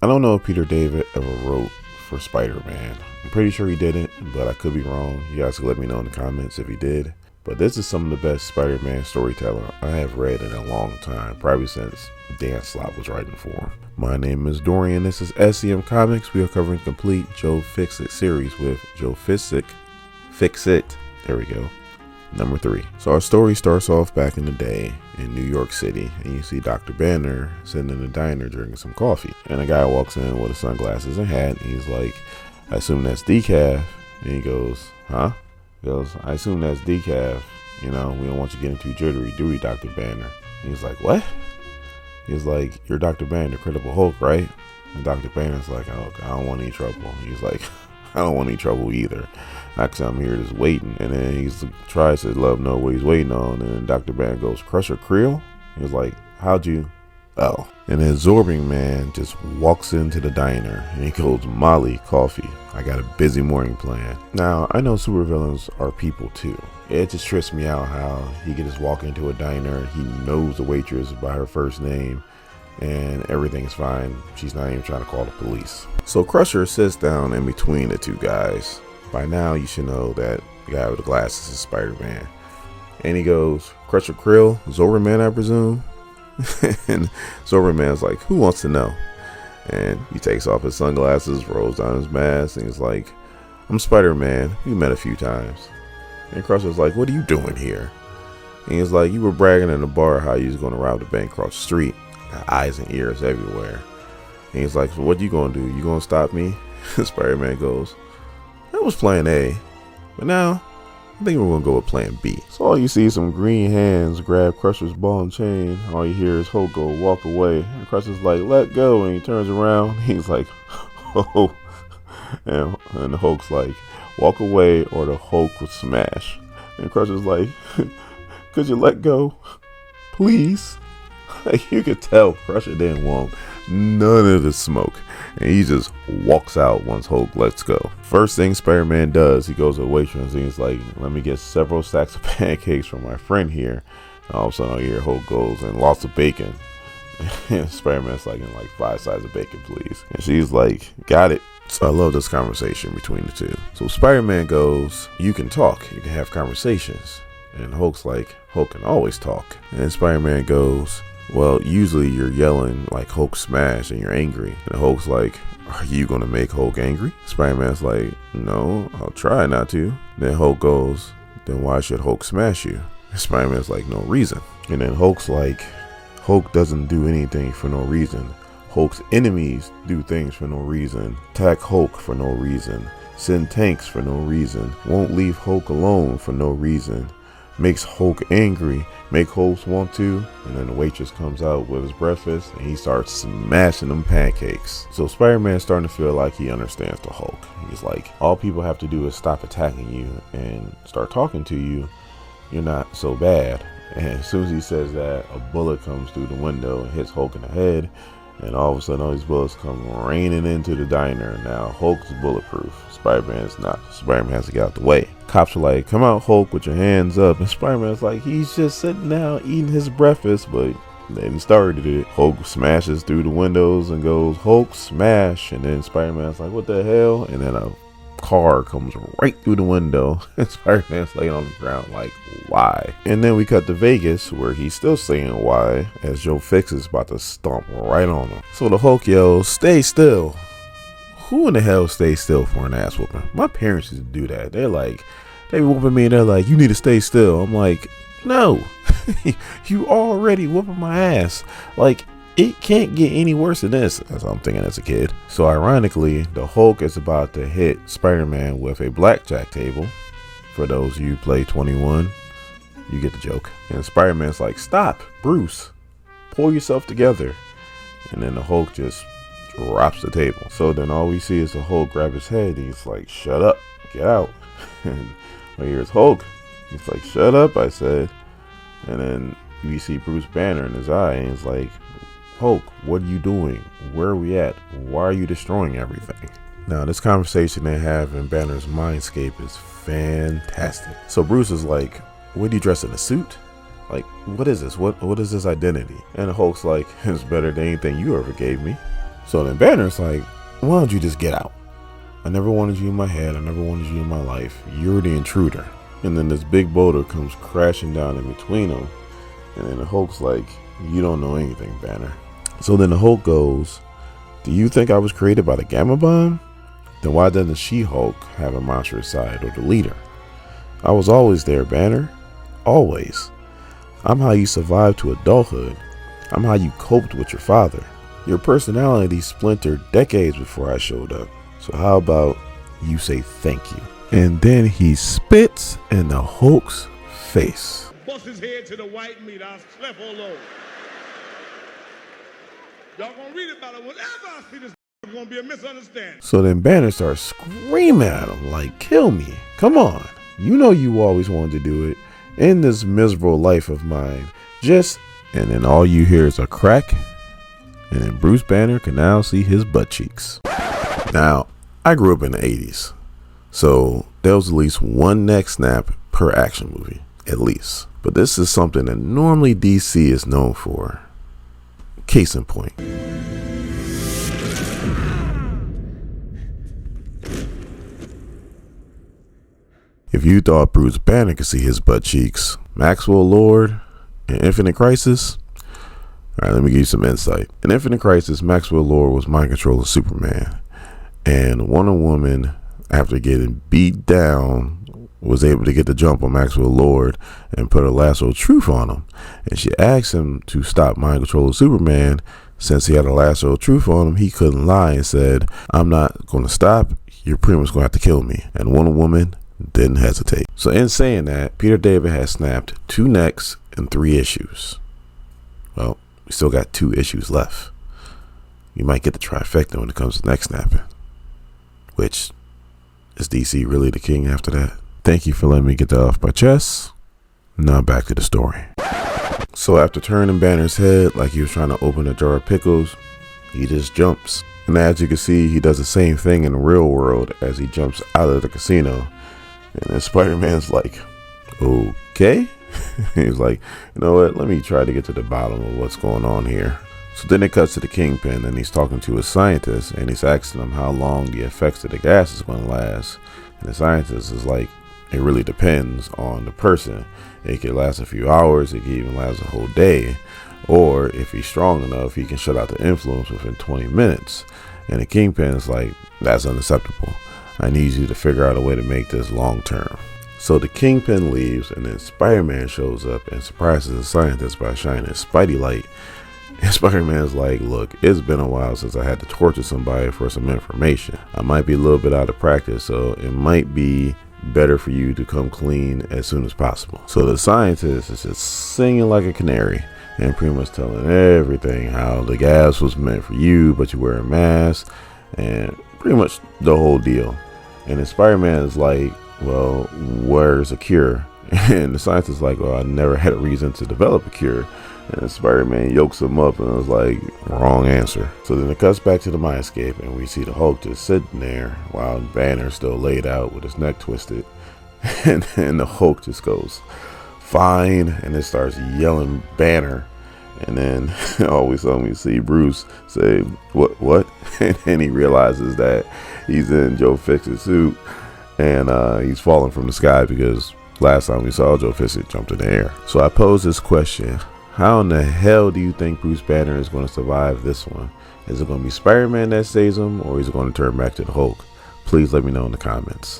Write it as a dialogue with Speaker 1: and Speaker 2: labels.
Speaker 1: I don't know if Peter David ever wrote for Spider-Man. I'm pretty sure he didn't, but I could be wrong. You guys can let me know in the comments if he did. But this is some of the best Spider-Man storyteller I have read in a long time, probably since Dan Slott was writing for him. My name is Dorian. This is SCM Comics. We are covering complete Joe Fixit series with Joe Fixit. There we go. Number 3. So our story starts off back in the day in New York City, and you see Dr. Banner sitting in a diner drinking some coffee. And a guy walks in with his sunglasses and hat, and he's like, I assume that's decaf. And he goes, huh? He goes, I assume that's decaf. You know, we don't want you getting too jittery, do we, Dr. Banner? And he's like, what? He's like, you're Dr. Banner, the Incredible Hulk, right? And Dr. Banner's like, oh, I don't want any trouble. He's like, I don't want any trouble either. Actually, I'm here just waiting. And then he tries to let him know what he's waiting on. And then Dr. Banner goes, Crusher Creel? He was like, how'd you? Oh. And then Absorbing Man just walks into the diner and he goes, Molly, coffee. I got a busy morning plan. Now, I know supervillains are people too. It just trips me out how he can just walk into a diner. He knows the waitress by her first name and everything's fine. She's not even trying to call the police. So Crusher sits down in between the two guys. By now, you should know that the guy with the glasses is Spider-Man. And he goes, Crusher Krill, Zorro-Man, I presume? And Zorro-Man's like, who wants to know? And he takes off his sunglasses, rolls down his mask, and he's like, I'm Spider-Man. We met a few times. And Crusher's like, what are you doing here? And he's like, you were bragging in the bar how you was going to rob the bank across the street. Got eyes and ears everywhere. And he's like, so what you going to do? You going to stop me? Spider-Man goes, that was plan A, but now I think we're going to go with plan B. So all you see is some green hands grab Crusher's ball and chain. All you hear is Hulk go walk away. And Crusher's like, let go. And he turns around. He's like, oh. And the Hulk's like, walk away or the Hulk will smash. And Crusher's like, could you let go? Please? Like, you could tell Crusher didn't want none of the smoke. And he just walks out once Hulk lets go. First thing Spider-Man does, he goes to the waitress and he's like, let me get several stacks of pancakes from my friend here. And all of a sudden I hear Hulk goes, and lots of bacon. And Spider-Man's like, in like 5 sides of bacon, please. And she's like, got it. So I love this conversation between the two. So Spider-Man goes, you can talk, you can have conversations. And Hulk's like, Hulk can always talk. And Spider-Man goes, well, usually you're yelling like Hulk smash and you're angry. And Hulk's like, are you gonna make Hulk angry? Spider-Man's like, no, I'll try not to. Then Hulk goes, then why should Hulk smash you? And Spider-Man's like, no reason. And then Hulk's like, Hulk doesn't do anything for no reason. Hulk's enemies do things for no reason. Attack Hulk for no reason. Send tanks for no reason. Won't leave Hulk alone for no reason. Makes Hulk angry, make Hulk want to. And then the waitress comes out with his breakfast and he starts smashing them pancakes. So Spider-Man's starting to feel like he understands the Hulk. He's like, all people have to do is stop attacking you and start talking to you. You're not so bad. And as soon as he says that, a bullet comes through the window and hits Hulk in the head. And all of a sudden, all these bullets come raining into the diner. Now, Hulk's bulletproof. Spider-Man's not. Spider-Man has to get out the way. Cops are like, come out, Hulk, with your hands up. And Spider-Man's like, he's just sitting down eating his breakfast. But they didn't started it. Hulk smashes through the windows and goes, Hulk, smash. And then Spider-Man's like, what the hell? And then a car comes right through the window. And Spider-Man's laying on the ground like, why? And then we cut to Vegas where he's still saying why as Joe Fixit is about to stomp right on him. So the Hulk yells, stay still. Who in the hell stays still for an ass whooping? My parents used to do that. They're like, they be whooping me and they're like, you need to stay still. I'm like, no. You already whooping my ass. Like, it can't get any worse than this. That's what I'm thinking as a kid. So ironically, the Hulk is about to hit Spider-Man with a blackjack table. For those of you who play 21, you get the joke. And Spider-Man's like, stop, Bruce, pull yourself together. And then the Hulk just drops the table. So then all we see is the Hulk grab his head. He's like, shut up, get out. And here's Hulk. He's like, shut up, I said. And then we see Bruce Banner in his eye and he's like, Hulk, what are you doing? Where are we at? Why are you destroying everything? Now, this conversation they have in Banner's mindscape is fantastic. So Bruce is like, what do you dress in a suit? Like, what is this? What is this identity? And Hulk's like, it's better than anything you ever gave me. So then Banner's like, why don't you just get out? I never wanted you in my head. I never wanted you in my life. You're the intruder. And then this big boulder comes crashing down in between them. And then the Hulk's like, you don't know anything, Banner. So then the Hulk goes, do you think I was created by the Gamma Bomb? Then why doesn't She-Hulk have a monstrous side or the leader? I was always there, Banner. Always. I'm how you survived to adulthood. I'm how you coped with your father. Your personality splintered decades before I showed up. So how about you say thank you? And then he spits in the Hulk's face.
Speaker 2: Bust his head to the white meat. I slept all over. Y'all gonna read about it. Whenever I see this, it's gonna be a misunderstanding.
Speaker 1: So then Banner starts screaming at him like, kill me. Come on. You know you always wanted to do it. In this miserable life of mine. And then all you hear is a crack. And then Bruce Banner can now see his butt cheeks. Now, I grew up in the 80s. So there was at least one neck snap per action movie. At least. But this is something that normally DC is known for. Case in point. If you thought Bruce Banner could see his butt cheeks, Maxwell Lord in Infinite Crisis. Alright, let me give you some insight. In Infinite Crisis, Maxwell Lord was mind controlling Superman. And Wonder Woman, after getting beat down, was able to get the jump on Maxwell Lord and put a lasso of truth on him. And she asked him to stop mind controlling Superman. Since he had a lasso of truth on him, he couldn't lie and said, I'm not going to stop. You're pretty much going to have to kill me. And Wonder Woman didn't hesitate. So in saying that, Peter David has snapped 2 necks in 3 issues. Well, we still got 2 issues left. You might get the trifecta when it comes to neck snapping. Which, is DC really the king after that? Thank you for letting me get that off my chest. Now back to the story. So after turning Banner's head like he was trying to open a jar of pickles, he just jumps. And as you can see, he does the same thing in the real world as he jumps out of the casino. And then Spider-Man's like, okay. He's like, you know what? Let me try to get to the bottom of what's going on here. So then it cuts to the Kingpin and he's talking to a scientist and he's asking him how long the effects of the gas is going to last. And the scientist is like, it really depends on the person. It could last a few hours. It could even last a whole day. Or if he's strong enough, he can shut out the influence within 20 minutes. And the Kingpin is like, that's unacceptable. I need you to figure out a way to make this long term. So the Kingpin leaves and then Spider-Man shows up and surprises the scientist by shining his Spidey light. And Spider-Man's like, look, it's been a while since I had to torture somebody for some information. I might be a little bit out of practice, so it might be better for you to come clean as soon as possible. So the scientist is just singing like a canary and pretty much telling everything how the gas was meant for you, but you wear a mask and pretty much the whole deal. And then Spider-Man is like, well, where's a cure? And the scientist is like, well, I never had a reason to develop a cure. And Spider-Man yokes him up and was like, wrong answer. So then it cuts back to the mindscape and we see the Hulk just sitting there while Banner's still laid out with his neck twisted. And then the Hulk just goes, fine, and it starts yelling Banner. And then all of a sudden we see Bruce say, what? And then he realizes that he's in Joe Fixit's suit and he's falling from the sky because last time we saw Joe Fixit jumped in the air. So I pose this question. How in the hell do you think Bruce Banner is going to survive this one? Is it going to be Spider-Man that saves him, or is it going to turn back to the Hulk? Please let me know in the comments.